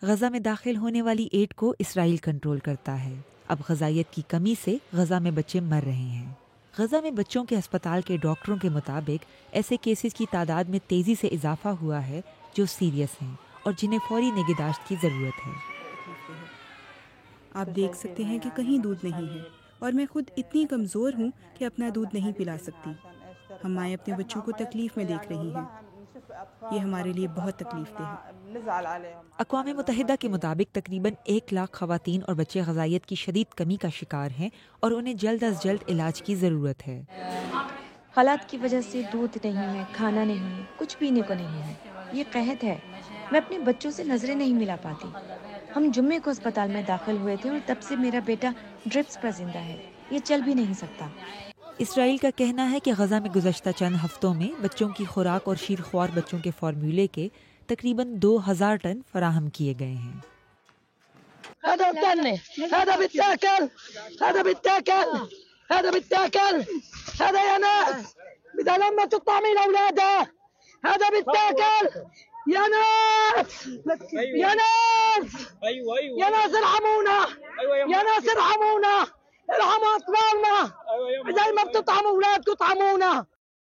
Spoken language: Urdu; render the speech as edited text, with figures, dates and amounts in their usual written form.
غزہ میں داخل ہونے والی ایڈ کو اسرائیل کنٹرول کرتا ہے۔ اب غذائیت کی کمی سے غزہ میں بچے مر رہے ہیں۔ غزہ میں بچوں کے ہسپتال کے ڈاکٹروں کے مطابق ایسے کیسز کی تعداد میں تیزی سے اضافہ ہوا ہے جو سیریس ہیں اور جنہیں فوری نگہداشت کی ضرورت ہے۔ آپ دیکھ سکتے ہیں کہ کہیں دودھ نہیں ہے اور میں خود اتنی کمزور ہوں کہ اپنا دودھ نہیں پلا سکتی۔ ہم مائیں اپنے بچوں کو تکلیف میں دیکھ رہی ہیں۔ یہ ہمارے لیے بہت تکلیف دہ ہے۔ اقوام متحدہ کے مطابق تقریباً 1 لاکھ خواتین اور بچے غذائیت کی شدید کمی کا شکار ہیں اور انہیں جلد از جلد علاج کی ضرورت ہے۔ حالات کی وجہ سے دودھ نہیں ہے، کھانا نہیں ہے، کچھ پینے کو نہیں ہے۔ یہ قحط ہے۔ میں اپنے بچوں سے نظریں نہیں ملا پاتی۔ ہم جمعے کو اسپتال میں داخل ہوئے تھے اور تب سے میرا بیٹا ڈرپس پر زندہ ہے۔ یہ چل بھی نہیں سکتا۔ اسرائیل کا کہنا ہے کہ غزہ میں گزشتہ چند ہفتوں میں بچوں کی خوراک اور شیرخوار بچوں کے فارمولے کے تقریباً 2000 ٹن فراہم کیے گئے ہیں۔ ارحموا اطفالنا زي ما بتطعموا اولادكم اطعمونا.